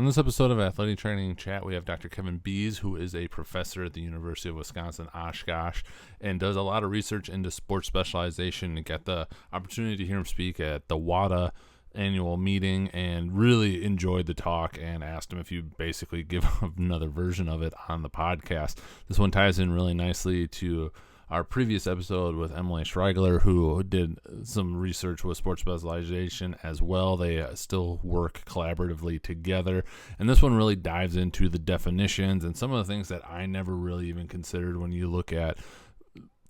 On this episode of Athletic Training Chat, we have Dr. Kevin Biese, who is a professor at the University of Wisconsin Oshkosh and does a lot of research into sports specialization. And got the opportunity to hear him speak at the WADA annual meeting and really enjoyed the talk and asked him if you basically give another version of it on the podcast. This one ties in really nicely to our previous episode with Emily Schreigler, who did some research with sports specialization as well. They still work collaboratively together. And this one really dives into the definitions and some of the things that I never really even considered when you look at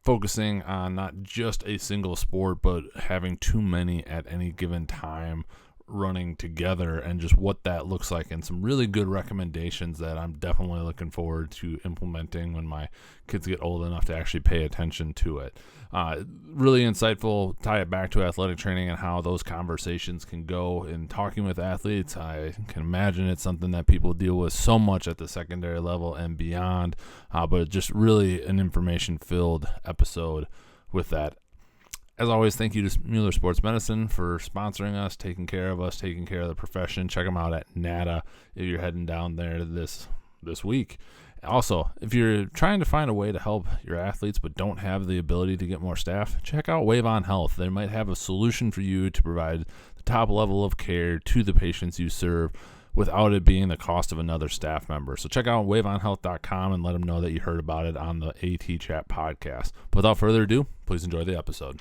focusing on not just a single sport, but having too many at any given time running together and just what that looks like, and some really good recommendations that I'm definitely looking forward to implementing when my kids get old enough to actually pay attention to it. Really insightful, tie it back to athletic training and how those conversations can go in talking with athletes. I can imagine it's something that people deal with so much at the secondary level and beyond, but just really an information-filled episode with that. As always, thank you to Mueller Sports Medicine for sponsoring us, taking care of the profession. Check them out at NATA if you're heading down there this week. Also, if you're trying to find a way to help your athletes but don't have the ability to get more staff, check out Wave On Health. They might have a solution for you to provide the top level of care to the patients you serve without it being the cost of another staff member. So check out waveonhealth.com and let them know that you heard about it on the AT Chat podcast. But without further ado, please enjoy the episode.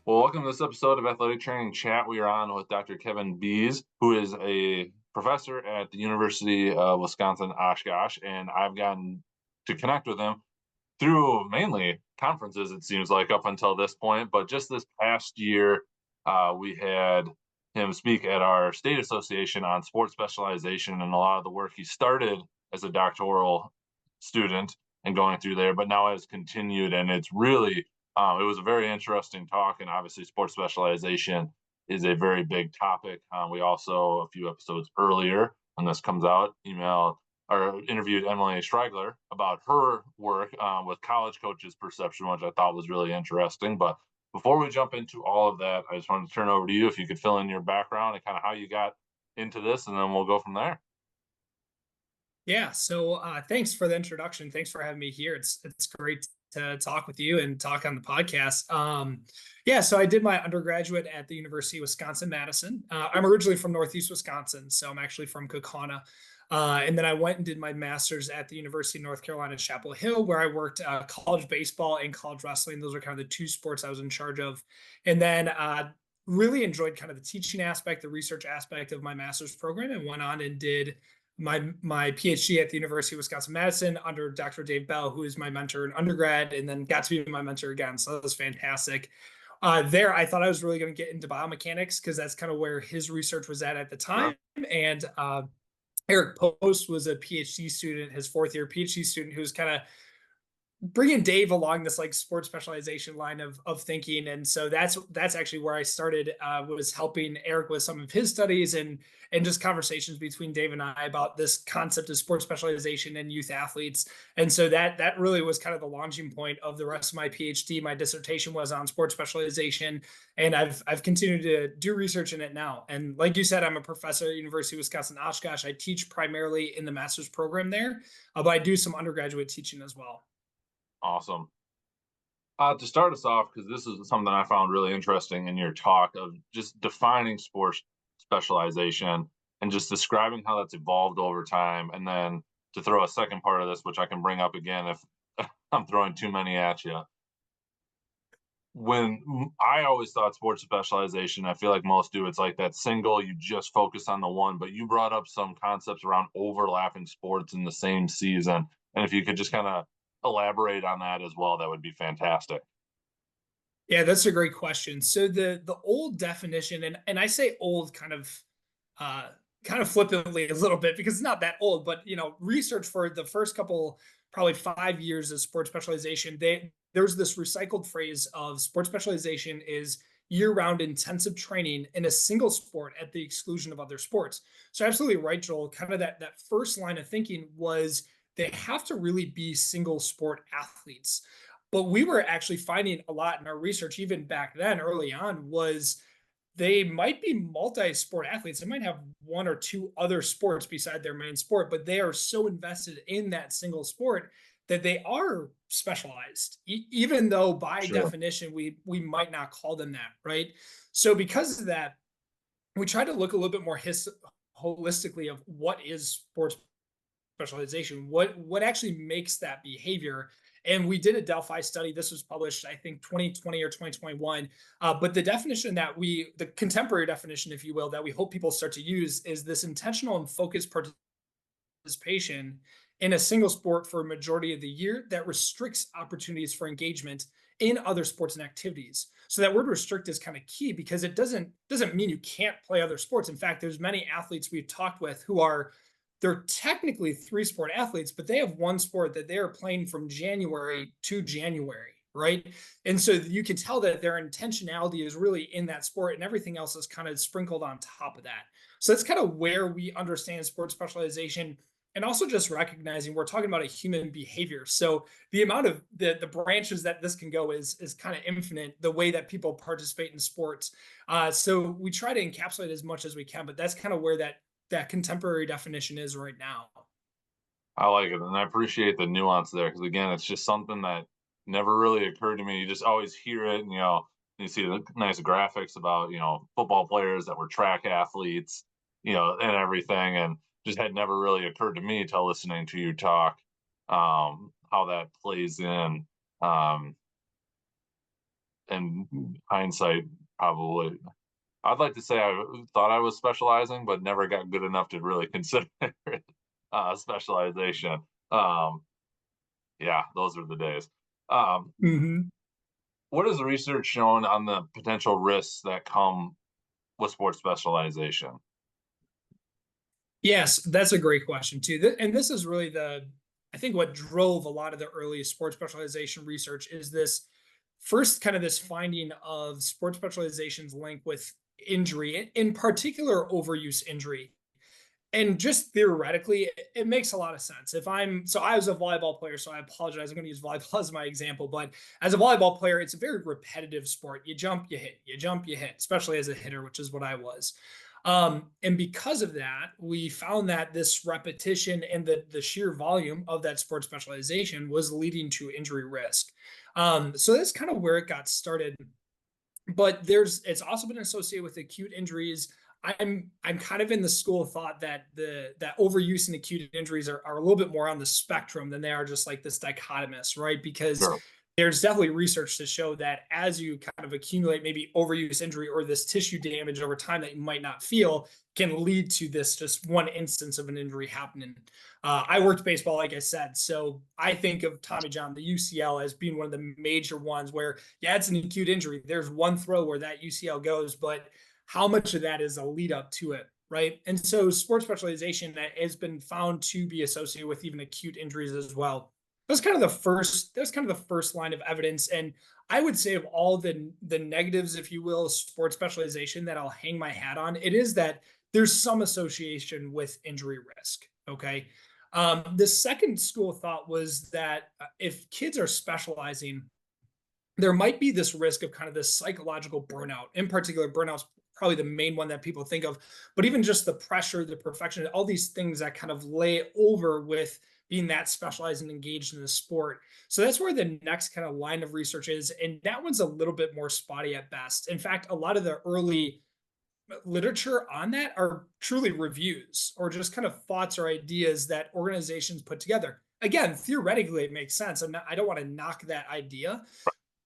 Welcome to this episode of Athletic Training Chat. We are on with Dr. Kevin Biese, who is a professor at the University of Wisconsin Oshkosh, and I've gotten to connect with him through mainly conferences, it seems like, up until this point. But just this past year, we had him speak at our state association on sports specialization and a lot of the work he started as a doctoral student and going through there, but now has continued, and it's really it was a very interesting talk, and obviously sports specialization is a very big topic. We also, a few episodes earlier, when this comes out, interviewed Emily Schreigler about her work with college coaches' perception, which I thought was really interesting. But before we jump into all of that, I just wanted to turn over to you if you could fill in your background and kind of how you got into this, and then we'll go from there. Yeah, so thanks for the introduction. Thanks for having me here. It's great to talk with you and talk on the podcast. So I did my undergraduate at the University of Wisconsin-Madison. I'm originally from Northeast Wisconsin, so I'm actually from Kaukauna. And then I went and did my master's at the University of North Carolina, Chapel Hill, where I worked college baseball and college wrestling. Those are kind of the two sports I was in charge of. And then really enjoyed kind of the teaching aspect, the research aspect of my master's program, and went on and did my PhD at the University of Wisconsin-Madison under Dr. Dave Bell, who is my mentor in undergrad, and then got to be my mentor again. So that was fantastic. There, I thought I was really going to get into biomechanics because that's kind of where his research was at the time. And Eric Post was a PhD student, his fourth year PhD student, who was kind of bringing Dave along this like sports specialization line of thinking. And so that's actually where I started, was helping Eric with some of his studies and just conversations between Dave and I about this concept of sports specialization and youth athletes. And so that really was kind of the launching point of the rest of my PhD. My dissertation was on sports specialization, and I've continued to do research in it now. And like you said, I'm a professor at the University of Wisconsin Oshkosh. I teach primarily in the master's program there, but I do some undergraduate teaching as well. Awesome. To start us off, because this is something I found really interesting in your talk of just defining sports specialization and just describing how that's evolved over time. And then to throw a second part of this, which I can bring up again if I'm throwing too many at you. When I always thought sports specialization, I feel like most do, it's like that single, you just focus on the one, but you brought up some concepts around overlapping sports in the same season. And if you could just kind of elaborate on that as well, that would be fantastic. Yeah, that's a great question. So the old definition, and I say old kind of kind of flippantly a little bit because it's not that old, but research for the first couple, probably 5 years of sports specialization, there's this recycled phrase of sports specialization is year-round intensive training in a single sport at the exclusion of other sports. So absolutely right, Joel. Kind of that first line of thinking was they have to really be single sport athletes. But we were actually finding a lot in our research, even back then, early on, was they might be multi-sport athletes. They might have one or two other sports beside their main sport, but they are so invested in that single sport that they are specialized, even though by Sure. definition we might not call them that, right? So because of that, we try to look a little bit more holistically of what is sports specialization, what actually makes that behavior. And we did a Delphi study. This was published, I think, 2020 or 2021. But the definition the contemporary definition, if you will, that we hope people start to use is this intentional and focused participation in a single sport for a majority of the year that restricts opportunities for engagement in other sports and activities. So that word restrict is kind of key because it doesn't mean you can't play other sports. In fact, there's many athletes we've talked with who they're technically three-sport athletes, but they have one sport that they are playing from January to January, right? And so you can tell that their intentionality is really in that sport, and everything else is kind of sprinkled on top of that. So that's kind of where we understand sports specialization, and also just recognizing we're talking about a human behavior. So the amount of the branches that this can go is kind of infinite, the way that people participate in sports. So we try to encapsulate as much as we can, but that's kind of where that contemporary definition is right now. I like it, and I appreciate the nuance there because again, it's just something that never really occurred to me. You just always hear it, and you see the nice graphics about football players that were track athletes, and everything, and just had never really occurred to me till listening to you talk, how that plays in, and hindsight probably. I'd like to say I thought I was specializing, but never got good enough to really consider it specialization. Yeah, those are the days. Um, Mm-hmm. what has the research shown on the potential risks that come with sports specialization? Yes, that's a great question too. And this is really I think what drove a lot of the early sports specialization research is this first kind of this finding of sports specialization's link with injury, in particular overuse injury. And just theoretically, it makes a lot of sense. So I was a volleyball player, so I apologize. I'm going to use volleyball as my example, but as a volleyball player, it's a very repetitive sport. You jump, you hit, you jump, you hit, especially as a hitter, which is what I was. And because of that, we found that this repetition and the sheer volume of that sport specialization was leading to injury risk. So that's kind of where it got started. But it's also been associated with acute injuries. I'm kind of in the school of thought that that overuse and acute injuries are a little bit more on the spectrum than they are just like this dichotomous, right? Because Sure. there's definitely research to show that as you kind of accumulate maybe overuse injury or this tissue damage over time that you might not feel can lead to this just one instance of an injury happening. I worked baseball, like I said, so I think of Tommy John, the UCL, as being one of the major ones where, yeah, it's an acute injury. There's one throw where that UCL goes, but how much of that is a lead up to it, right? And so sports specialization that has been found to be associated with even acute injuries as well. That's kind of the first line of evidence. And I would say of all the negatives, if you will, sports specialization that I'll hang my hat on, it is that there's some association with injury risk. Okay. The second school of thought was that if kids are specializing, there might be this risk of kind of this psychological burnout. In particular, burnout's probably the main one that people think of, but even just the pressure, the perfection, all these things that kind of lay over with being that specialized and engaged in the sport. So that's where the next kind of line of research is. And that one's a little bit more spotty at best. In fact, a lot of the early literature on that are truly reviews or just kind of thoughts or ideas that organizations put together. Again, theoretically, it makes sense. I don't want to knock that idea,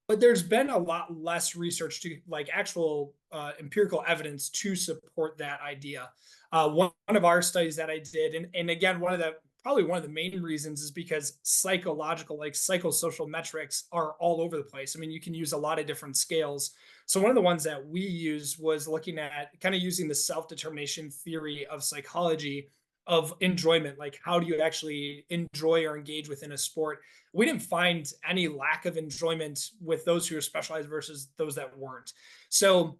but there's been a lot less research to like actual empirical evidence to support that idea. One of our studies that I did, and again, one of the probably one of the main reasons is because psychological, like psychosocial metrics are all over the place. I mean, you can use a lot of different scales. So one of the ones that we used was looking at kind of using the self-determination theory of psychology of enjoyment. Like, how do you actually enjoy or engage within a sport? We didn't find any lack of enjoyment with those who are specialized versus those that weren't. So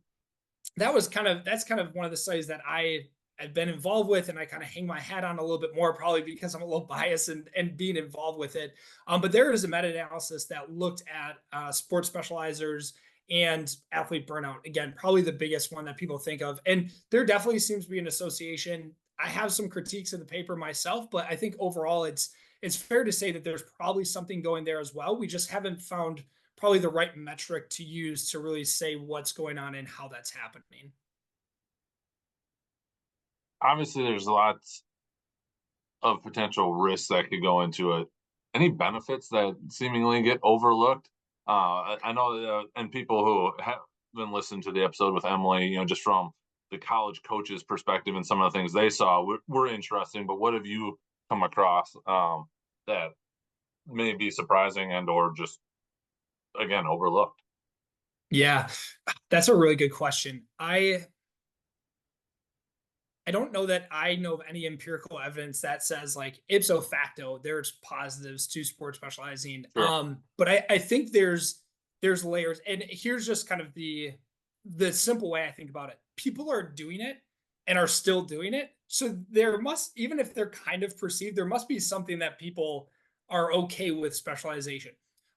that's kind of one of the studies that I've been involved with, and I kind of hang my hat on a little bit more, probably because I'm a little biased and being involved with it. But there is a meta-analysis that looked at sports specializers and athlete burnout. Again, probably the biggest one that people think of. And there definitely seems to be an association. I have some critiques of the paper myself, but I think overall it's fair to say that there's probably something going there as well. We just haven't found probably the right metric to use to really say what's going on and how that's happening. Obviously, there's lots of potential risks that could go into it. Any benefits that seemingly get overlooked? I know that, and people who haven't listened to the episode with Emily, just from the college coaches' perspective and some of the things they saw were interesting. But what have you come across that may be surprising and or just again overlooked? Yeah, that's a really good question. I don't know that I know of any empirical evidence that says like ipso facto there's positives to sports specializing. Sure. But I think there's layers, and here's just kind of the simple way I think about it. People are doing it and are still doing it. So there must, even if they're kind of perceived, there must be something that people are okay with specialization.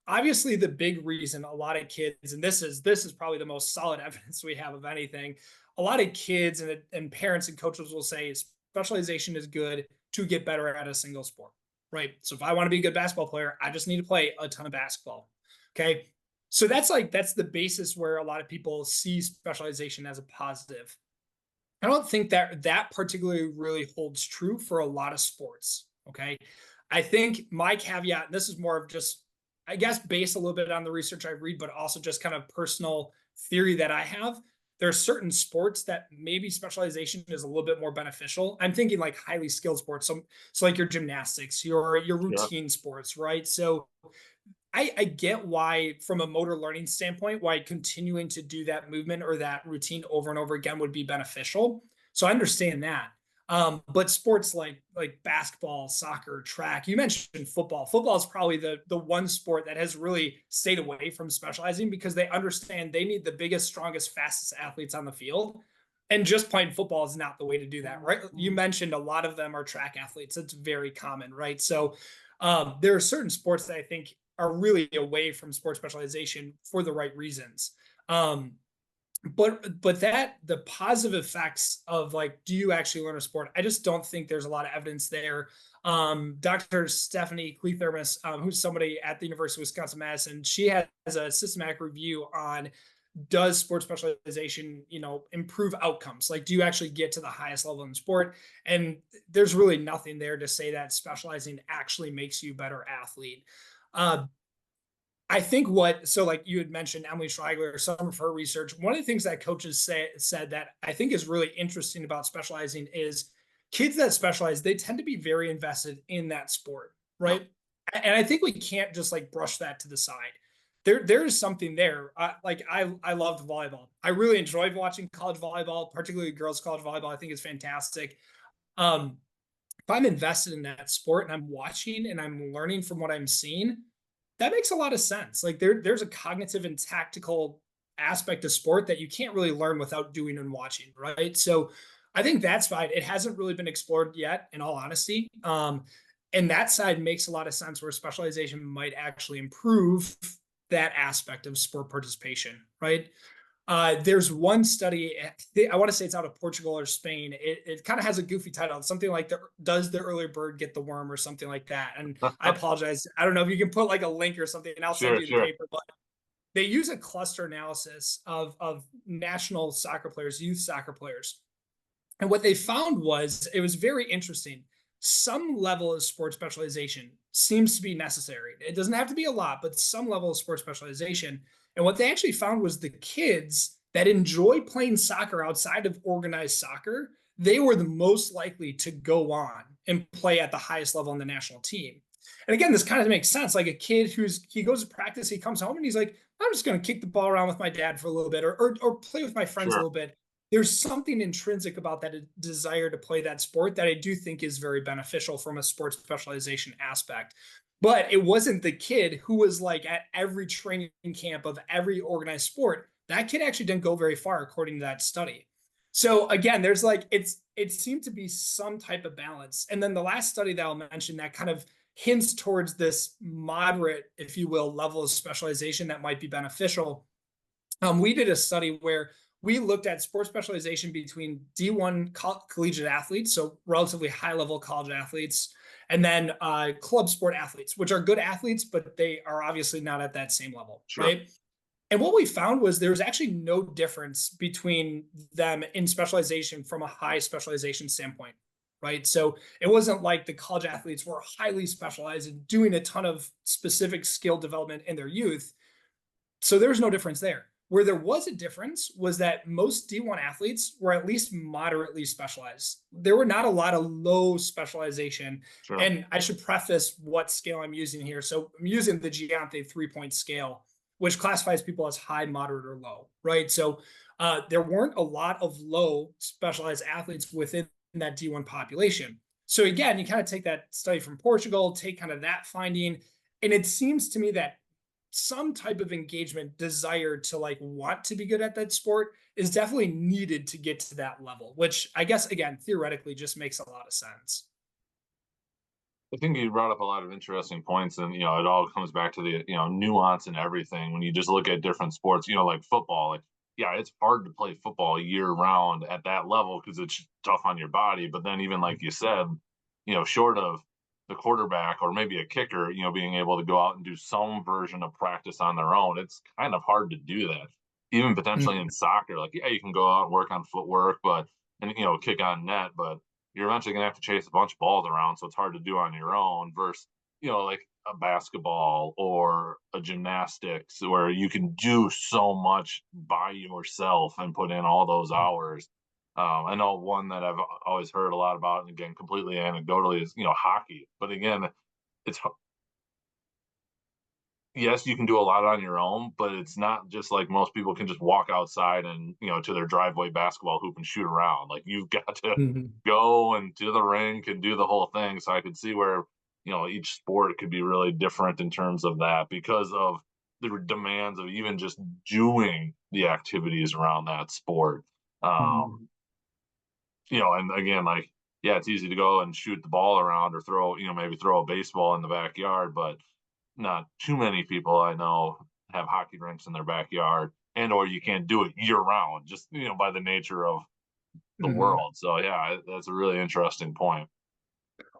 Obviously, the big reason a lot of kids, and this is probably the most solid evidence we have of anything, a lot of kids and parents and coaches will say specialization is good to get better at a single sport, right? So if I want to be a good basketball player, I just need to play a ton of basketball. Okay. So that's the basis where a lot of people see specialization as a positive. I don't think that particularly really holds true for a lot of sports. Okay. I think my caveat, and this is more of just, I guess, based a little bit on the research I read, but also just kind of personal theory that I have. There are certain sports that maybe specialization is a little bit more beneficial. I'm thinking like highly skilled sports. So like your gymnastics, your Sure. routine sports, right? So I get why, from a motor learning standpoint, why continuing to do that movement or that routine over and over again would be beneficial. So I understand that. But sports like basketball, soccer, track, you mentioned football. Football is probably the one sport that has really stayed away from specializing because they understand they need the biggest, strongest, fastest athletes on the field. And just playing football is not the way to do that, right? You mentioned a lot of them are track athletes. It's very common, right? So there are certain sports that I think are really away from sports specialization for the right reasons. But that the positive effects of like, do you actually learn a sport? I just don't think there's a lot of evidence there. Dr. Stephanie Clethermus, who's somebody at the University of Wisconsin-Madison, she has a systematic review on, does sports specialization, improve outcomes? Like, do you actually get to the highest level in sport? And there's really nothing there to say that specializing actually makes you a better athlete. I think so like you had mentioned Emily Schreigler, some of her research, one of the things that coaches said that I think is really interesting about specializing is kids that specialize, they tend to be very invested in that sport, right? And I think we can't just like brush that to the side. There is something there. I loved volleyball. I really enjoyed watching college volleyball, particularly girls college volleyball. I think it's fantastic. If I'm invested in that sport and I'm watching and I'm learning from what I'm seeing, that makes a lot of sense. Like there's a cognitive and tactical aspect of sport that you can't really learn without doing and watching, right? So I think that's fine. It hasn't really been explored yet, in all honesty. And that side makes a lot of sense where specialization might actually improve that aspect of sport participation, right? There's one study, I want to say it's out of Portugal or Spain. It kind of has a goofy title. It's something like does the early bird get the worm or something like that. And I apologize. I don't know if you can put like a link or something and I'll send you the paper, but they use a cluster analysis of national soccer players, youth soccer players. And what they found was, it was very interesting. Some level of sports specialization seems to be necessary. It doesn't have to be a lot, but some level of sports specialization. And what they actually found was the kids that enjoy playing soccer outside of organized soccer, they were the most likely to go on and play at the highest level in the national team. And again, this kind of makes sense. Like a kid he goes to practice, he comes home and he's like, I'm just going to kick the ball around with my dad for a little bit, or play with my friends a Sure. little bit. There's something intrinsic about that desire to play that sport that I do think is very beneficial from a sports specialization aspect. But it wasn't the kid who was like at every training camp of every organized sport. That kid actually didn't go very far, according to that study. So again, there's like it seemed to be some type of balance. And then the last study that I'll mention that kind of hints towards this moderate, if you will, level of specialization that might be beneficial. We did a study where we looked at sports specialization between D1 collegiate athletes, so relatively high level college athletes, and then club sport athletes, which are good athletes, but they are obviously not at that same level, Sure. right? And what we found was there was actually no difference between them in specialization from a high specialization standpoint, right? So it wasn't like the college athletes were highly specialized and doing a ton of specific skill development in their youth. So there was no difference there. Where there was a difference was that most D1 athletes were at least moderately specialized. There were not a lot of low specialization. Sure. And I should preface what scale I'm using here. So I'm using the Giante 3-point scale, which classifies people as high, moderate, or low, right? So there weren't a lot of low specialized athletes within that D1 population. So again, you kind of take that study from Portugal, take kind of that finding, and it seems to me that some type of engagement, desire to like want to be good at that sport is definitely needed to get to that level, which I guess, again, theoretically just makes a lot of sense. I think you brought up a lot of interesting points, and it all comes back to the nuance and everything. When you just look at different sports, like football, like yeah, it's hard to play football year round at that level because it's tough on your body. But then even like you said, short of the quarterback or maybe a kicker, being able to go out and do some version of practice on their own, it's kind of hard to do that. Even potentially in soccer, like yeah, you can go out and work on footwork, but and kick on net, but you're eventually going to have to chase a bunch of balls around. So it's hard to do on your own versus, like a basketball or a gymnastics where you can do so much by yourself and put in all those hours. I know one that I've always heard a lot about, and again, completely anecdotally, is, hockey. But again, it's yes, you can do a lot on your own, but it's not just like most people can just walk outside and, to their driveway basketball hoop and shoot around. Like you've got to Mm-hmm. go and to the rink and do the whole thing. So I could see where, each sport could be really different in terms of that because of the demands of even just doing the activities around that sport. Mm-hmm. And again, like, yeah, it's easy to go and shoot the ball around or throw, maybe throw a baseball in the backyard, but not too many people I know have hockey rinks in their backyard, and or you can't do it year round, just by the nature of the Mm-hmm. world. So yeah, that's a really interesting point.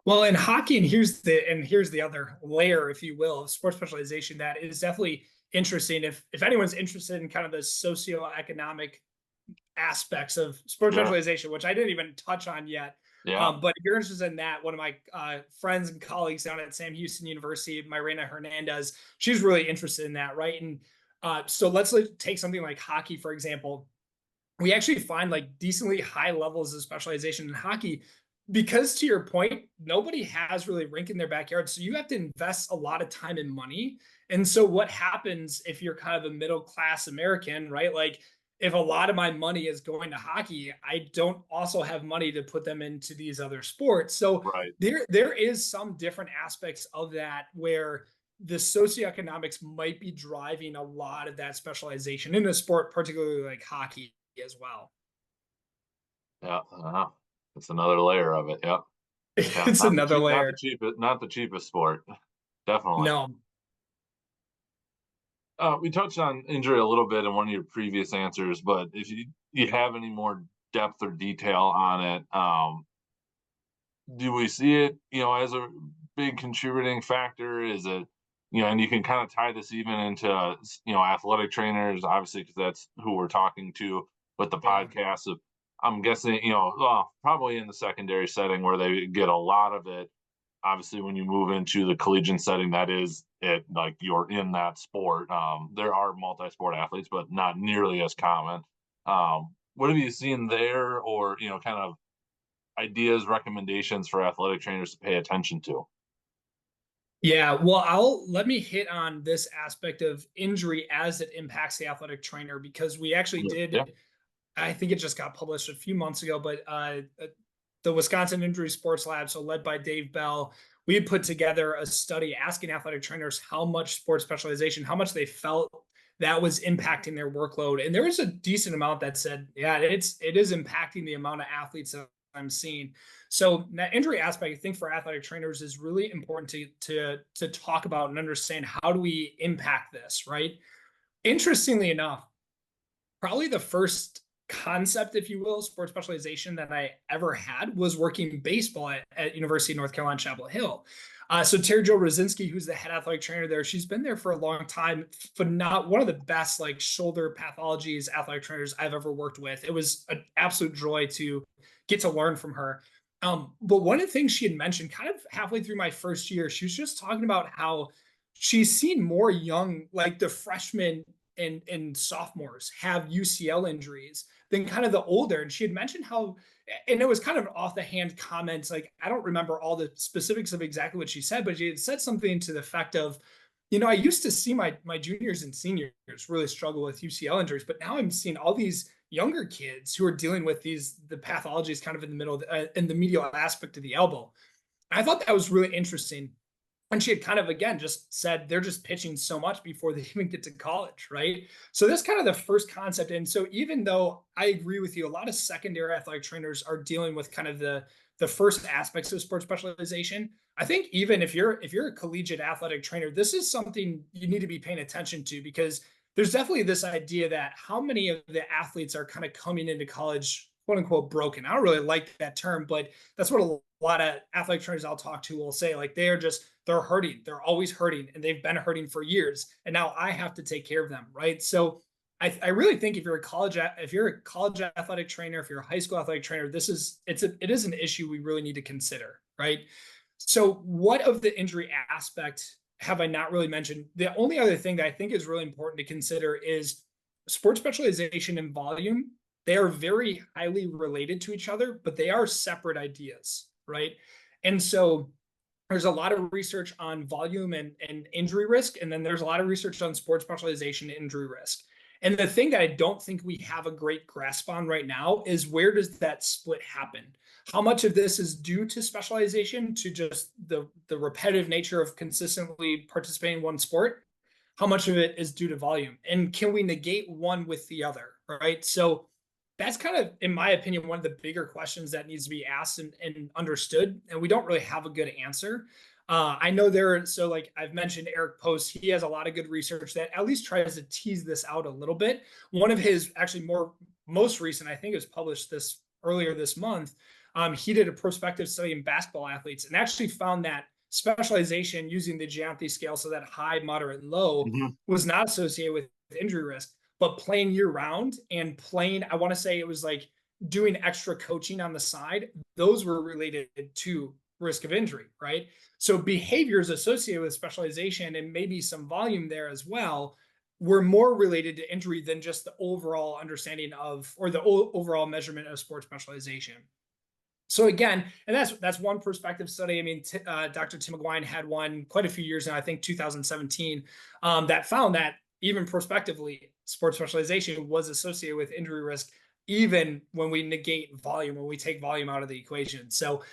Well, in hockey, and here's the other layer, if you will, of sports specialization that is definitely interesting. If anyone's interested in kind of the socioeconomic aspects of sports Sure. specialization, which I didn't even touch on yet. Yeah. But if you're interested in that, one of my friends and colleagues down at Sam Houston University, Myrena Hernandez, she's really interested in that, right? And so let's take something like hockey, for example. We actually find like decently high levels of specialization in hockey because, to your point, nobody has really a rink in their backyard. So you have to invest a lot of time and money. And so what happens if you're kind of a middle class American, right? Like if a lot of my money is going to hockey, I don't also have money to put them into these other sports. So Right. there is some different aspects of that where the socioeconomics might be driving a lot of that specialization in a sport, particularly like hockey as well. Yeah. It's another layer of it. Yeah. Yeah. It's Not the another layer. not the cheapest sport. Definitely. No. We touched on injury a little bit in one of your previous answers, but if you have any more depth or detail on it, do we see it, as a big contributing factor? Is it, and you can kind of tie this even into, athletic trainers, obviously, because that's who we're talking to with the Yeah. podcast. Of, I'm guessing, well, probably in the secondary setting where they get a lot of it. Obviously, when you move into the collegiate setting, that is it. Like you're in that sport. There are multi-sport athletes, but not nearly as common. What have you seen there, or kind of ideas, recommendations for athletic trainers to pay attention to? Yeah, well, let me hit on this aspect of injury as it impacts the athletic trainer, because we actually Yeah. did, I think it just got published a few months ago, but the Wisconsin Injury Sports Lab, so led by Dave Bell, we had put together a study asking athletic trainers how much sports specialization, how much they felt that was impacting their workload. And there was a decent amount that said, yeah, it is impacting the amount of athletes that I'm seeing. So that injury aspect, I think, for athletic trainers is really important to talk about and understand, how do we impact this, right? Interestingly enough, probably the first concept, if you will, sports specialization that I ever had was working baseball at University of North Carolina, Chapel Hill. So Terry Jo Rosinski, who's the head athletic trainer there, she's been there for a long time. Not one of the best like shoulder pathologies athletic trainers I've ever worked with. It was an absolute joy to get to learn from her. But one of the things she had mentioned kind of halfway through my first year, she was just talking about how she's seen more young, like the freshmen and sophomores have UCL injuries than kind of the older. And she had mentioned how, and it was kind of an off the hand comment. Like, I don't remember all the specifics of exactly what she said, but she had said something to the effect of, I used to see my juniors and seniors really struggle with UCL injuries, but now I'm seeing all these younger kids who are dealing with the pathologies kind of in the middle, in the medial aspect of the elbow. I thought that was really interesting. And she had kind of, again, just said they're just pitching so much before they even get to college, right? So that's kind of the first concept. And so even though I agree with you, a lot of secondary athletic trainers are dealing with kind of the first aspects of sports specialization. I think even if you're a collegiate athletic trainer, this is something you need to be paying attention to, because there's definitely this idea that how many of the athletes are kind of coming into college, quote unquote, broken. I don't really like that term, but that's what a lot of athletic trainers I'll talk to will say. Like, they're hurting. They're always hurting, and they've been hurting for years. And now I have to take care of them, right? So I really think if you're a college athletic trainer, if you're a high school athletic trainer, it is an issue we really need to consider, right? So what of the injury aspect have I not really mentioned? The only other thing that I think is really important to consider is sports specialization and volume. They are very highly related to each other, but they are separate ideas, right? And so there's a lot of research on volume and injury risk, and then there's a lot of research on sports specialization and injury risk. And the thing that I don't think we have a great grasp on right now is, where does that split happen? How much of this is due to specialization, to just the repetitive nature of consistently participating in one sport? How much of it is due to volume? And can we negate one with the other, right? So that's kind of, in my opinion, one of the bigger questions that needs to be asked and understood. And we don't really have a good answer. I know so like I've mentioned Eric Post, he has a lot of good research that at least tries to tease this out a little bit. One of his actually most recent, I think it was published earlier this month. He did a prospective study in basketball athletes and actually found that specialization using the Gianthi scale, so that high, moderate, and low, was not associated with injury risk. But playing year round and playing, I want to say it was like doing extra coaching on the side, those were related to risk of injury, right? So behaviors associated with specialization and maybe some volume there as well were more related to injury than just the overall understanding of, or the overall measurement of sports specialization. So again, and that's one perspective study. I mean, Dr. Tim McGuine had one quite a few years now, I think 2017, that found that even prospectively, sports specialization was associated with injury risk, even when we negate volume, when we take volume out of the equation. So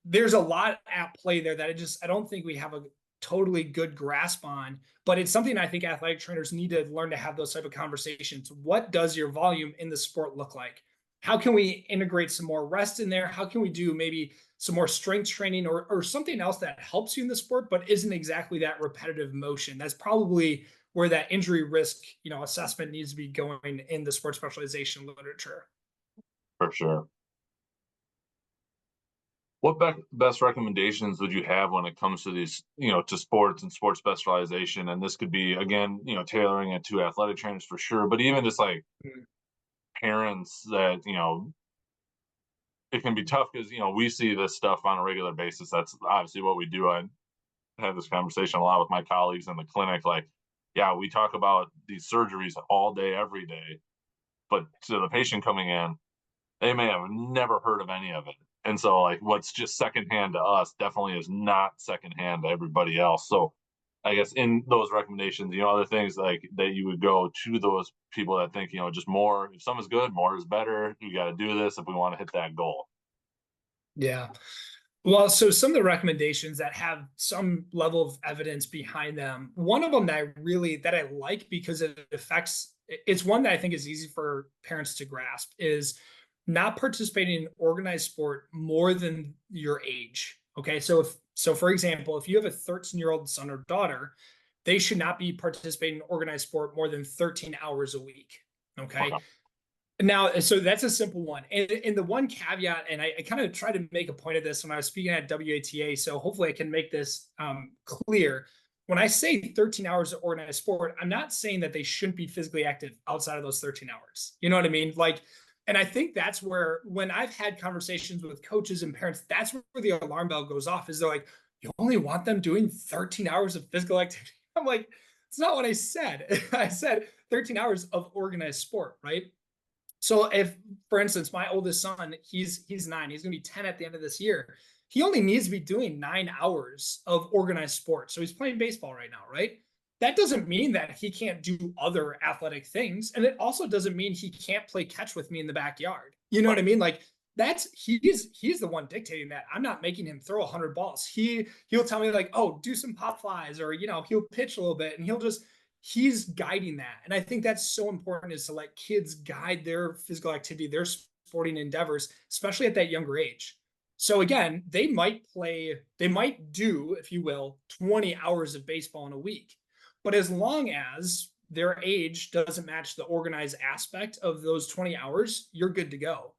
there's a lot at play there that I don't think we have a totally good grasp on, but it's something I think athletic trainers need to learn to have those type of conversations. What does your volume in the sport look like? How can we integrate some more rest in there? How can we do maybe some more strength training or something else that helps you in the sport, but isn't exactly that repetitive motion? That's probably where that injury risk, assessment needs to be going in the sports specialization literature. For sure. What best recommendations would you have when it comes to these, to sports and sports specialization? And this could be, again, tailoring it to athletic trainers for sure, but even just like parents that, it can be tough because, we see this stuff on a regular basis. That's obviously what we do. I have this conversation a lot with my colleagues in the clinic. Like, yeah, we talk about these surgeries all day, every day, but to the patient coming in, they may have never heard of any of it. And so like what's just secondhand to us definitely is not secondhand to everybody else. So I guess in those recommendations, other things like that you would go to those people that think, just more, if something's good, more is better. You got to do this if we want to hit that goal. Yeah. Well, so some of the recommendations that have some level of evidence behind them, one of them that I like because it's one that I think is easy for parents to grasp is not participating in organized sport more than your age. Okay. So for example, if you have a 13-year-old son or daughter, they should not be participating in organized sport more than 13 hours a week. Okay. Okay. Now, so that's a simple one. And the one caveat, and I kind of tried to make a point of this when I was speaking at WATA, so hopefully I can make this clear. When I say 13 hours of organized sport, I'm not saying that they shouldn't be physically active outside of those 13 hours. You know what I mean? Like, and I think that's where, when I've had conversations with coaches and parents, that's where the alarm bell goes off, is they're like, you only want them doing 13 hours of physical activity. I'm like, it's not what I said. I said 13 hours of organized sport, right? So if, for instance, my oldest son, he's 9, he's going to be 10 at the end of this year. He only needs to be doing 9 hours of organized sport. So he's playing baseball right now, right? That doesn't mean that he can't do other athletic things. And it also doesn't mean he can't play catch with me in the backyard. You know what I mean? Like he's the one dictating that. I'm not making him throw 100 balls. He'll tell me like, oh, do some pop flies, or, he'll pitch a little bit, and he's guiding that. And I think that's so important, is to let kids guide their physical activity, their sporting endeavors, especially at that younger age. So again, they might do, if you will, 20 hours of baseball in a week. But as long as their age doesn't match the organized aspect of those 20 hours, you're good to go.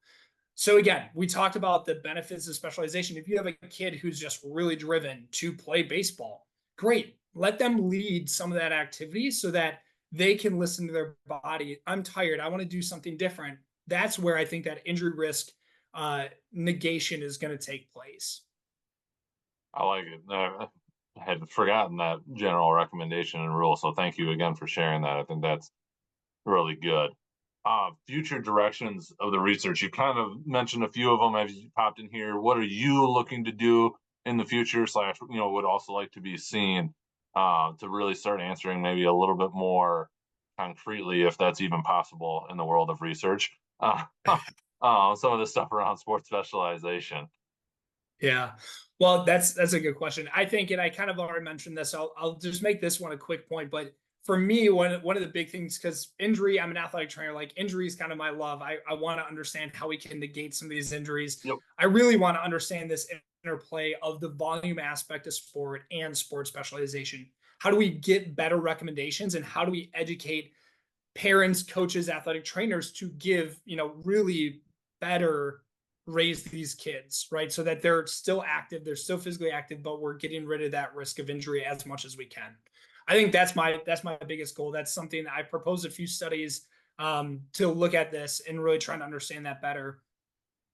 So again, we talked about the benefits of specialization. If you have a kid who's just really driven to play baseball, great. Let them lead some of that activity so that they can listen to their body. I'm tired. I want to do something different. That's where I think that injury risk negation is going to take place. I like it. I had forgotten that general recommendation and rule. So thank you again for sharing that. I think that's really good. Future directions of the research. You kind of mentioned a few of them as you popped in here. What are you looking to do in the future, / would also like to be seen to really start answering maybe a little bit more concretely, if that's even possible in the world of research, some of the stuff around sports specialization? Yeah. Well, that's a good question. I think, and I kind of already mentioned this, I'll just make this one a quick point, but for me, one of the big things, because injury, I'm an athletic trainer, like injury is kind of my love. I want to understand how we can negate some of these injuries. Yep. I really want to understand this interplay of the volume aspect of sport and sports specialization. How do we get better recommendations, and how do we educate parents, coaches, athletic trainers to give, really better raise these kids, right? So that they're still active, they're still physically active, but we're getting rid of that risk of injury as much as we can. I think that's my biggest goal. That's something I proposed a few studies to look at this and really trying to understand that better.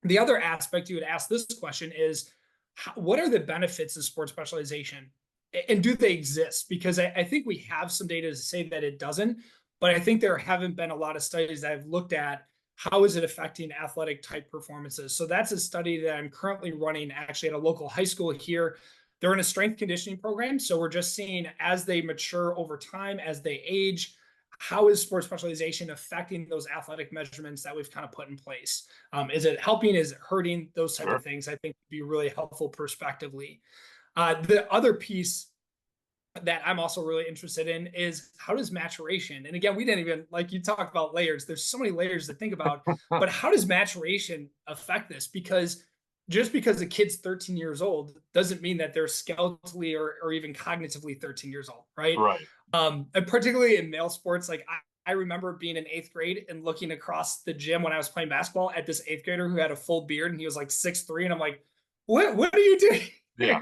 The other aspect you would ask this question is, what are the benefits of sports specialization, and do they exist? Because I think we have some data to say that it doesn't, but I think there haven't been a lot of studies that I've looked at. How is it affecting athletic type performances? So that's a study that I'm currently running actually at a local high school here. They're in a strength conditioning program. So we're just seeing, as they mature over time, as they age, how is sports specialization affecting those athletic measurements that we've kind of put in place? Is it helping? Is it hurting? Those type of things, I think, would be really helpful prospectively. The other piece that I'm also really interested in is, how does maturation, and again, we didn't even, like you talked about layers, there's so many layers to think about, but how does maturation affect this? Because just because a kid's 13 years old doesn't mean that they're skeletally or even cognitively 13 years old, right? Right. And particularly in male sports, like I remember being in 8th grade and looking across the gym when I was playing basketball at this 8th grader who had a full beard, and he was like 6'3", and I'm like, what are you doing? Yeah.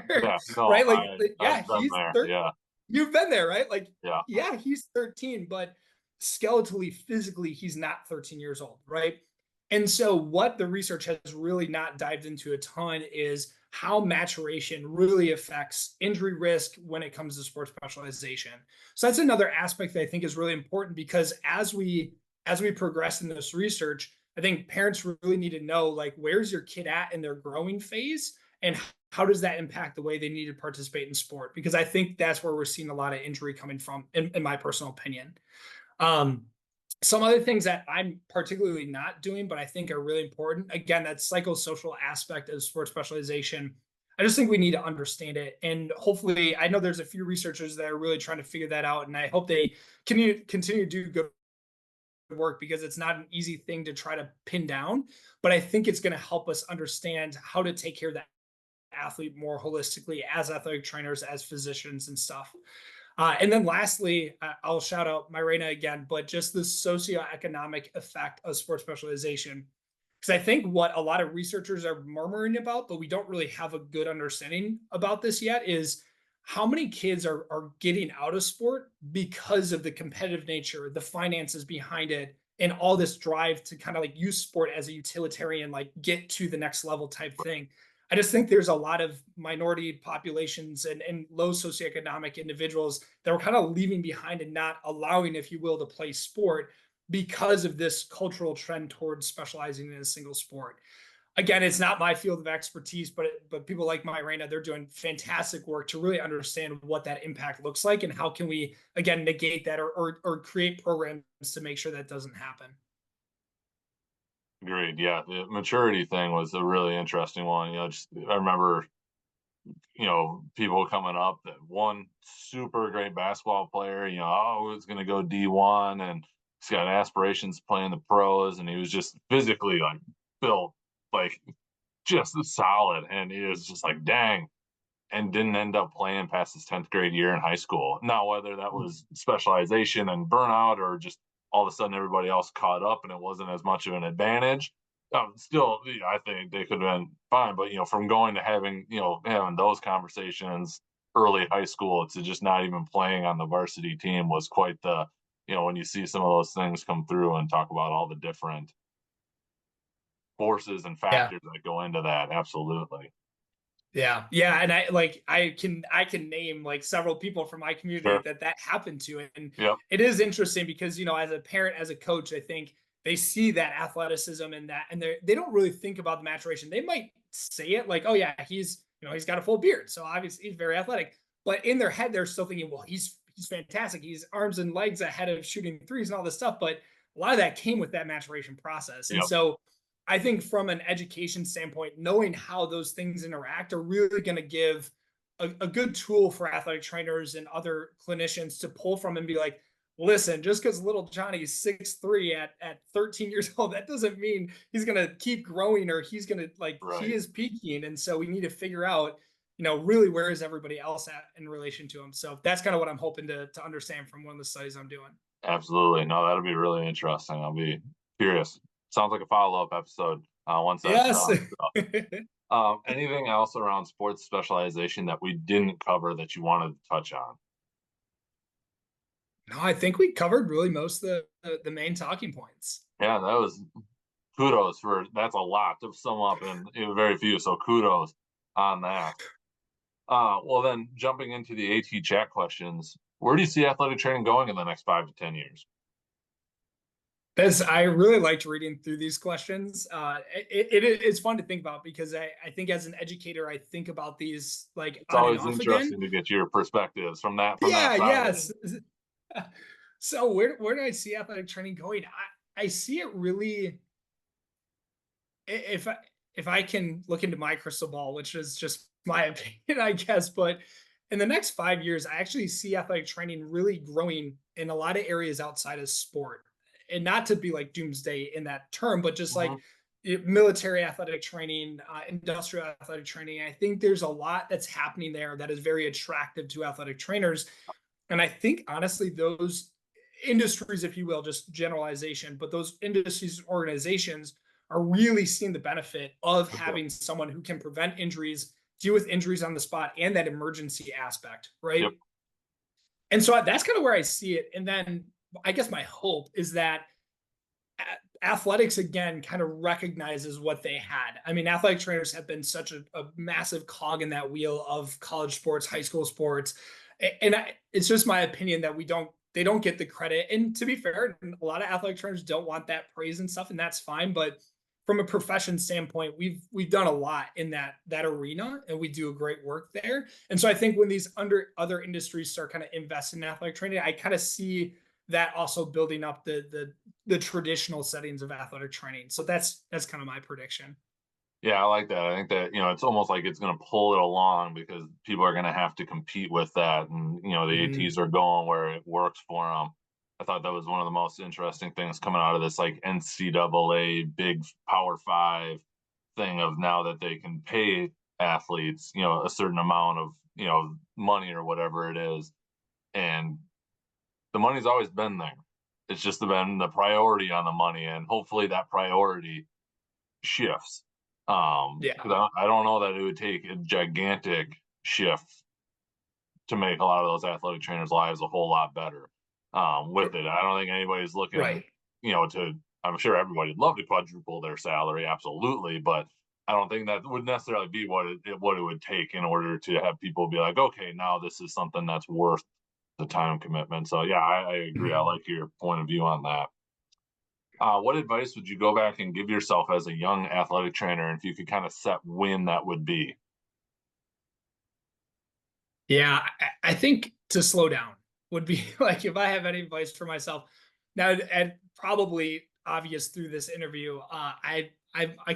No, right? Like, I've been there. Yeah. You've been there, right? Like, yeah, he's 13, but skeletally, physically, he's not 13 years old, right? And so what the research has really not dived into a ton is how maturation really affects injury risk when it comes to sports specialization. So that's another aspect that I think is really important, because as we progress in this research, I think parents really need to know, like, where's your kid at in their growing phase, and how does that impact the way they need to participate in sport? Because I think that's where we're seeing a lot of injury coming from, in my personal opinion. Um, some other things that I'm particularly not doing, but I think are really important. Again, that psychosocial aspect of sports specialization. I just think we need to understand it. And hopefully, I know there's a few researchers that are really trying to figure that out. And I hope they continue to do good work, because it's not an easy thing to try to pin down. But I think it's going to help us understand how to take care of that athlete more holistically as athletic trainers, as physicians and stuff. And then lastly, I'll shout out Myrena again, but just the socioeconomic effect of sports specialization. Because I think what a lot of researchers are murmuring about, but we don't really have a good understanding about this yet, is how many kids are getting out of sport because of the competitive nature, the finances behind it, and all this drive to kind of like use sport as a utilitarian, like get to the next level type thing. I just think there's a lot of minority populations and low socioeconomic individuals that were kind of leaving behind and not allowing, if you will, to play sport because of this cultural trend towards specializing in a single sport. Again, it's not my field of expertise, but people like Myrena, they're doing fantastic work to really understand what that impact looks like, and how can we, again, negate that, or create programs to make sure that doesn't happen. Agreed. Yeah, the maturity thing was a really interesting one. Just I remember, people coming up that one super great basketball player, oh, it's going to go D1, and he's got aspirations to play in the pros, and he was just physically like built like just solid, and he was just like, dang, and didn't end up playing past his 10th grade year in high school. Now, whether that was specialization and burnout, or just all of a sudden everybody else caught up and it wasn't as much of an advantage, still, I think they could have been fine. But, from going to having those conversations early high school to just not even playing on the varsity team was quite the, when you see some of those things come through and talk about all the different forces and Yeah. factors that go into that. Absolutely. Yeah. And I can name like several people from my community Sure. that happened to. And Yep. it is interesting because, as a parent, as a coach, I think they see that athleticism and that, and they don't really think about the maturation. They might say it like, oh yeah, he's got a full beard, so obviously he's very athletic. But in their head, they're still thinking, well, he's fantastic. He's arms and legs ahead of shooting threes and all this stuff. But a lot of that came with that maturation process. And Yep. so I think from an education standpoint, knowing how those things interact are really going to give a good tool for athletic trainers and other clinicians to pull from and be like, listen, just because little Johnny's 6'3" at 13 years old, that doesn't mean he's going to keep growing, or he's going to Right. he is peaking. And so we need to figure out, really where is everybody else at in relation to him. So that's kind of what I'm hoping to understand from one of the studies I'm doing. Absolutely. No, that'll be really interesting. I'll be curious. Sounds like a follow-up episode once that's Yes. done. So, anything else around sports specialization that we didn't cover that you wanted to touch on? No, I think we covered really most of the main talking points. Yeah, that was kudos that's a lot to sum up in very few. So kudos on that. Well then, jumping into the AT chat questions, where do you see athletic training going in the next 5 to 10 years? I really liked reading through these questions. It's fun to think about, because I think as an educator, I think about these like It's on and always off again. interesting to get your perspectives from that Yeah, side. yes. So where do I see athletic training going? I see it really, if I can look into my crystal ball, which is just my opinion, I guess, but in the next 5 years, I actually see athletic training really growing in a lot of areas outside of sport. And not to be like doomsday in that term, but just like Mhm. military athletic training, industrial athletic training. I think there's a lot that's happening there that is very attractive to athletic trainers. And I think honestly, those industries, if you will, just generalization, but those industries and organizations are really seeing the benefit of For sure. having someone who can prevent injuries, deal with injuries on the spot, and that emergency aspect, right? Yep. And so that's kind of where I see it. And then I guess my hope is that athletics again kind of recognizes what they had. I mean, athletic trainers have been such a massive cog in that wheel of college sports, high school sports. And it's just my opinion that we don't they don't get the credit. And to be fair, a lot of athletic trainers don't want that praise and stuff, and that's fine. But from a profession standpoint, we've done a lot in that arena, and we do a great work there. And so I think when these other industries start kind of investing in athletic training, I kind of see that also building up the traditional settings of athletic training. So that's kind of my prediction. Yeah, I like that. I think that, it's almost like it's going to pull it along because people are going to have to compete with that. And, the Mhm. ATs are going where it works for them. I thought that was one of the most interesting things coming out of this, like NCAA big Power Five thing of now that they can pay athletes, a certain amount of, money or whatever it is. And the money's always been there. It's just been the priority on the money. And hopefully that priority shifts. Yeah. Because I don't know that it would take a gigantic shift to make a lot of those athletic trainers' lives a whole lot better. With it, I don't think anybody's looking, Right. to. I'm sure everybody'd love to quadruple their salary, absolutely, but I don't think that would necessarily be what it would take in order to have people be like, okay, now this is something that's worth the time commitment. So yeah, I agree. I Mhm. like your point of view on that. What advice would you go back and give yourself as a young athletic trainer, and if you could kind of set when that would be? Yeah, I think to slow down would be like if I have any advice for myself. Now, and probably obvious through this interview, I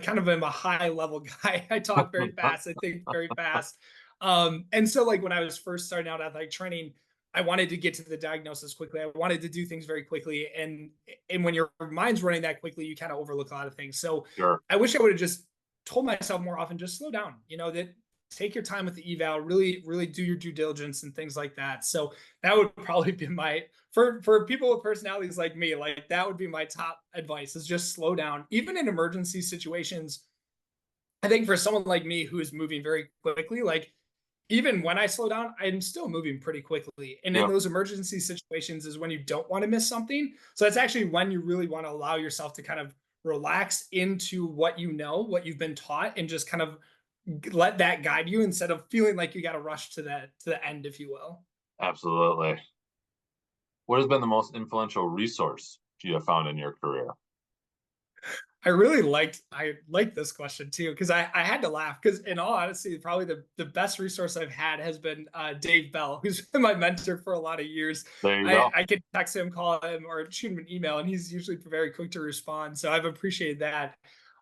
kind of am a high level guy. I talk very fast. I think very fast. And so like when I was first starting out athletic training, I wanted to get to the diagnosis quickly. I wanted to do things very quickly, and when your mind's running that quickly, you kind of overlook a lot of things. So Sure, I wish I would have just told myself more often, just slow down. That take your time with the eval, really do your due diligence and things like that. So that would probably be my for people with personalities like me, like that would be my top advice is just slow down. Even in emergency situations, I think for someone like me who is moving very quickly, like even when I slow down, I'm still moving pretty quickly. And in yeah, those emergency situations is when you don't want to miss something. So that's actually when you really want to allow yourself to kind of relax into what you know, what you've been taught, and just kind of let that guide you instead of feeling like you got to rush to the end, if you will. absolutely. What has been the most influential resource you have found in your career? I liked this question too because I had to laugh because in all honesty probably the best resource I've had has been Dave Bell, who's been my mentor for a lot of years. There you I go. I can text him, call him, or shoot him an email, and he's usually very quick to respond, so I've appreciated that.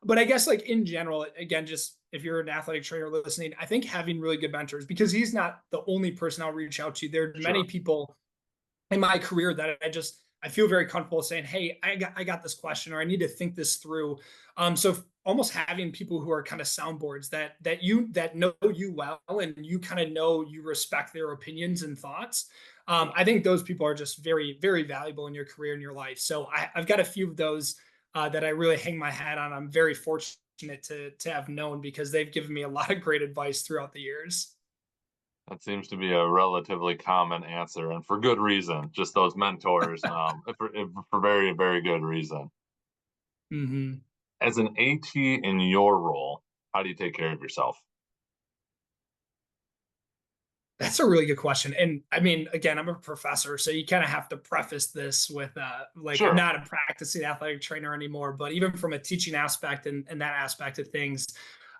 But I guess like in general, again, just if you're an athletic trainer listening, I think having really good mentors, because he's not the only person I'll reach out to. There are many Sure. people in my career that I feel very comfortable saying, "Hey, I got this question, or I need to think this through." So almost having people who are kind of soundboards that know you well, and you kind of know you respect their opinions and thoughts. I think those people are just very valuable in your career and your life. So I've got a few of those that I really hang my hat on. I'm very fortunate to have known because they've given me a lot of great advice throughout the years. That seems to be a relatively common answer, and for good reason. Just those mentors, for very, very good reason. Mhm. As an AT in your role, how do you take care of yourself? That's a really good question. And I mean, again, I'm a professor, so you kind of have to preface this with like I'm Sure. not a practicing athletic trainer anymore, but even from a teaching aspect and that aspect of things,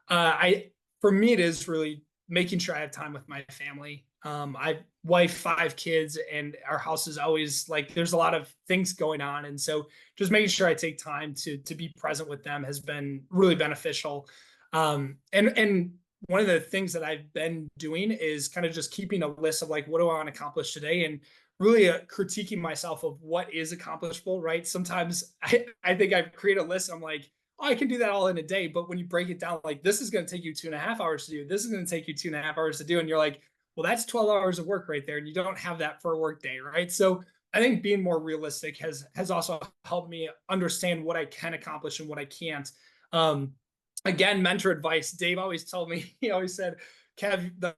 I for me it is really making sure I have time with my family. I wife, 5 kids, and our house is always like there's a lot of things going on. And so just making sure I take time to be present with them has been really beneficial. And one of the things that I've been doing is kind of just keeping a list of like, what do I want to accomplish today? And really critiquing myself of what is accomplishable, right? Sometimes I think I create a list. I'm like, oh, I can do that all in a day. But when you break it down, like this is going to take you 2.5 hours to do. This is going to take you 2.5 hours to do. And you're like, well, that's 12 hours of work right there. And you don't have that for a work day, right? So I think being more realistic has also helped me understand what I can accomplish and what I can't. Um, Again, mentor advice. Dave always told me, he always said, Kev, the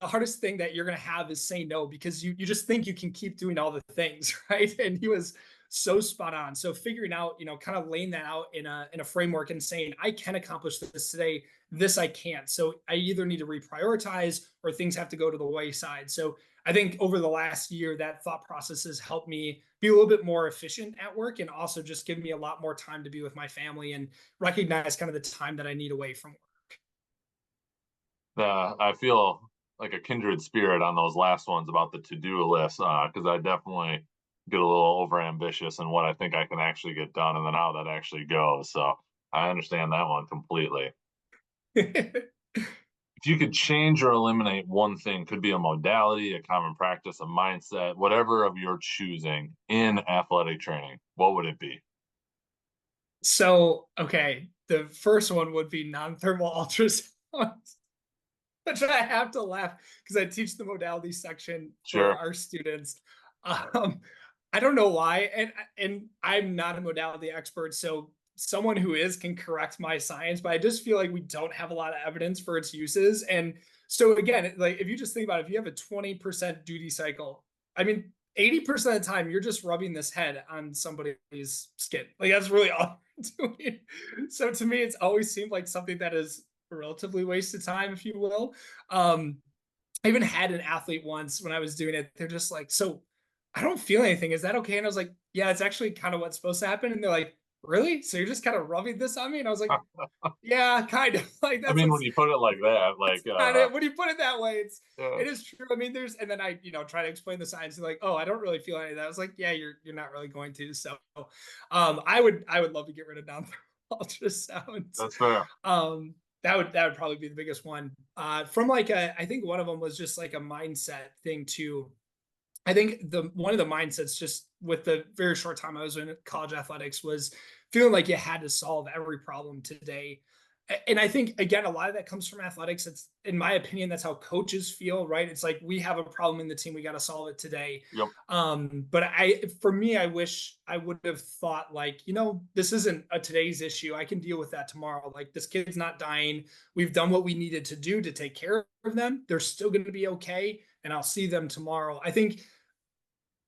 hardest thing that you're going to have is say no because you just think you can keep doing all the things, right? And he was so spot on. So figuring out, kind of laying that out in a framework and saying I can accomplish this today, this I can't. So I either need to reprioritize or things have to go to the wayside. So I think over the last year, that thought process has helped me be a little bit more efficient at work, and also just give me a lot more time to be with my family and recognize kind of the time that I need away from work. I feel like a kindred spirit on those last ones about the to-do list, because I definitely get a little overambitious in what I think I can actually get done and then how that actually goes. So I understand that one completely. If you could change or eliminate one thing, could be a modality, a common practice, a mindset, whatever of your choosing in athletic training, what would it be? So, okay, the first one would be non-thermal ultrasounds, which I have to laugh because I teach the modality section for Sure. our students. Um, I don't know why, and I'm not a modality expert, so someone who is can correct my science, but I just feel like we don't have a lot of evidence for its uses. And so again, like if you just think about it, if you have a 20% duty cycle, I mean, 80% of the time you're just rubbing this head on somebody's skin. Like that's really all you're doing. So to me, it's always seemed like something that is a relatively wasted time, if you will. Um, I even had an athlete once when I was doing it. They're just like, so I don't feel anything. Is that okay? And I was like, yeah, it's actually kind of what's supposed to happen. And they're like, really? So you're just kind of rubbing this on me? And I was like, yeah, kind of. Like I that's mean, when what's you put it like that, like, kind of when you put it that way, yeah, it is true. I mean, and then I, try to explain the science and like, oh, I don't really feel any of that. I was like, yeah, you're not really going to. So I would love to get rid of non ultrasounds. that's fair. That would probably be the biggest one. From like I think one of them was just like a mindset thing too. I think the one of the mindsets just with the very short time I was in college athletics was feeling like you had to solve every problem today. And I think again, a lot of that comes from athletics. It's in my opinion, that's how coaches feel, right? It's like we have a problem in the team, we got to solve it today. Yep. But for me, I wish I would have thought like, this isn't a today's issue. I can deal with that tomorrow. Like this kid's not dying. We've done what we needed to do to take care of them. They're still going to be okay, and I'll see them tomorrow. I think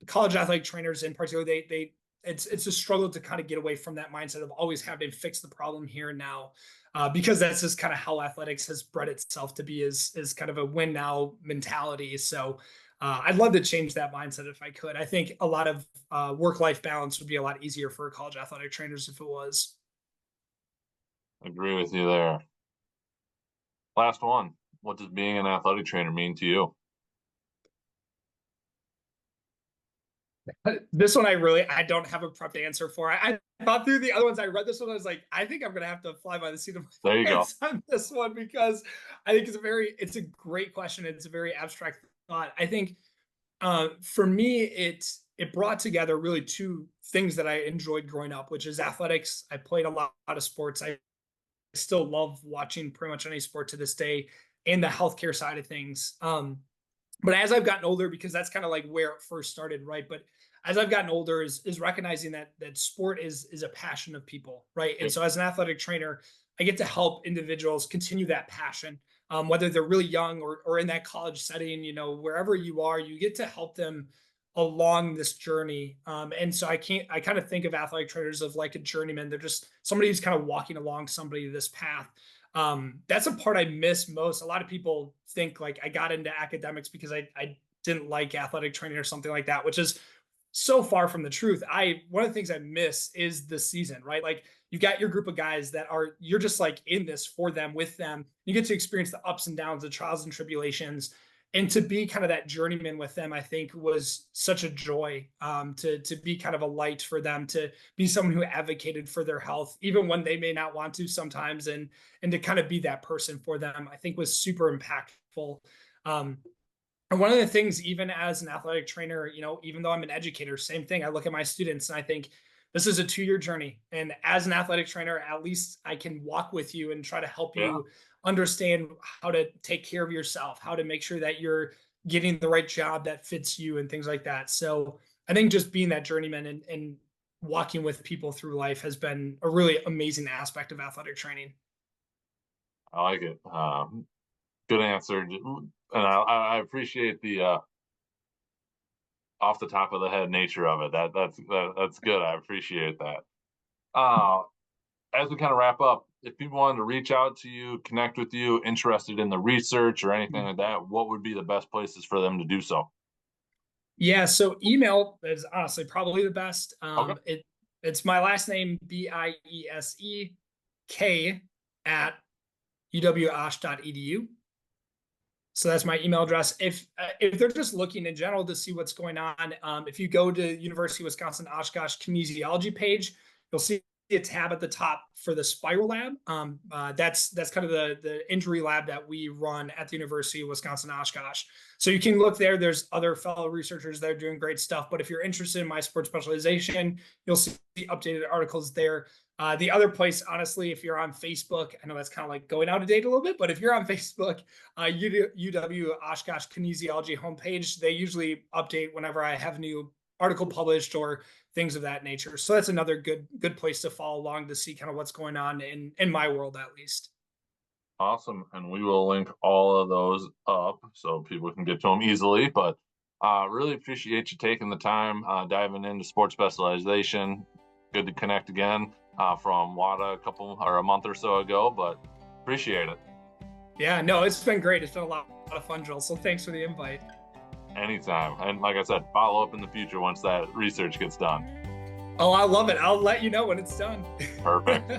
college athletic trainers in particular, it's a struggle to kind of get away from that mindset of always having to fix the problem here and now, because that's just kind of how athletics has bred itself to be is kind of a win now mentality. So I'd love to change that mindset if I could. I think a lot of work-life balance would be a lot easier for college athletic trainers if it was. Agree with you there. Last one. What does being an athletic trainer mean to you? This one I don't have a prepped answer for. I thought through the other ones. I read this one. I was like, I think I'm gonna have to fly by the seat of my There you go. pants on this one because I think it's a great question. It's a very abstract thought. I think for me, it brought together really two things that I enjoyed growing up, which is athletics. I played a lot of sports. I still love watching pretty much any sport to this day, and the healthcare side of things. But as I've gotten older, because that's kind of like where it first started, right? But as I've gotten older, is recognizing that sport is a passion of people, right? And Yep. so as an athletic trainer, I get to help individuals continue that passion, whether they're really young or in that college setting, wherever you are, you get to help them along this journey. And so I kind of think of athletic trainers of like a journeyman. They're just somebody who's kind of walking along somebody this path. That's a part I miss most. A lot of people think like I got into academics because I didn't like athletic training or something like that, which is so far from the truth. One of the things I miss is the season, right? Like you've got your group of guys you're just like in this for them, with them. You get to experience the ups and downs, the trials and tribulations, and to be kind of that journeyman with them, I think was such a joy. To be kind of a light for them, to be someone who advocated for their health, even when they may not want to sometimes, and to kind of be that person for them, I think was super impactful. And one of the things, even as an athletic trainer, even though I'm an educator, same thing. I look at my students and I think this is a 2-year journey. And as an athletic trainer, at least I can walk with you and try to help Yeah. you understand how to take care of yourself, how to make sure that you're getting the right job that fits you and things like that. So I think just being that journeyman and walking with people through life has been a really amazing aspect of athletic training. I like it. Good answer. And I appreciate the off the top of the head nature of it. That's good. I appreciate that. As we kind of wrap up, if people wanted to reach out to you, connect with you, interested in the research or anything like that, what would be the best places for them to do so? Yeah, so email is honestly probably the best. Okay. It's my last name, Biesek at uwosh.edu. So that's my email address. If they're just looking in general to see what's going on, if you go to University of Wisconsin Oshkosh kinesiology page, you'll see a tab at the top for the spiral lab. That's kind of the injury lab that we run at the University of Wisconsin Oshkosh. So you can look there. There's other fellow researchers that are doing great stuff. But if you're interested in my sports specialization, you'll see updated articles there. The other place, honestly, if you're on Facebook, I know that's kind of like going out of date a little bit, but if you're on Facebook, UW Oshkosh Kinesiology homepage, they usually update whenever I have a new article published or things of that nature. So that's another good place to follow along to see kind of what's going on in my world, at least. Awesome. And we will link all of those up so people can get to them easily. But really appreciate you taking the time diving into sports specialization. Good to connect again from WADA a month or so ago, but appreciate it. Yeah, no, it's been great. It's been a lot of fun, Joel. So thanks for the invite. Anytime. And like I said, follow up in the future once that research gets done. Oh, I love it. I'll let you know when it's done. Perfect.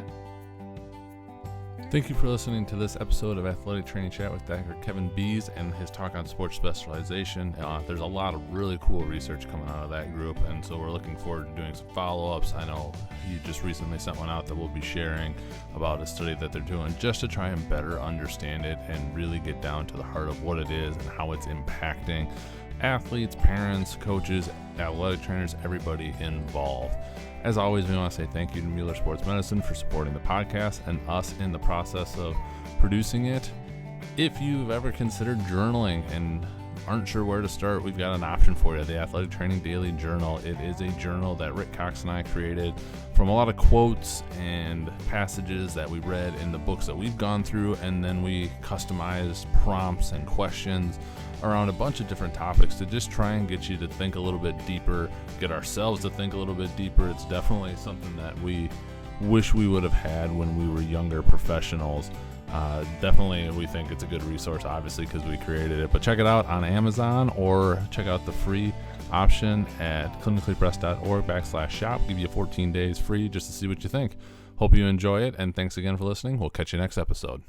Thank you for listening to this episode of Athletic Training Chat with Dr. Kevin Biese and his talk on sports specialization. There's a lot of really cool research coming out of that group, and so we're looking forward to doing some follow-ups. I know he just recently sent one out that we'll be sharing about a study that they're doing just to try and better understand it and really get down to the heart of what it is and how it's impacting athletes, parents, coaches, athletic trainers, everybody involved. As always, we want to say thank you to Mueller Sports Medicine for supporting the podcast and us in the process of producing it. If you've ever considered journaling and aren't sure where to start, we've got an option for you, the Athletic Training Daily Journal. It is a journal that Rick Cox and I created from a lot of quotes and passages that we read in the books that we've gone through, and then we customized prompts and questions around a bunch of different topics to just try and get you to think a little bit deeper, get ourselves to think a little bit deeper. It's definitely something that we wish we would have had when we were younger professionals. Definitely, we think it's a good resource, obviously, because we created it. But check it out on Amazon or check out the free option at clinicallypress.org/shop. Give you 14 days free just to see what you think. Hope you enjoy it, and thanks again for listening. We'll catch you next episode.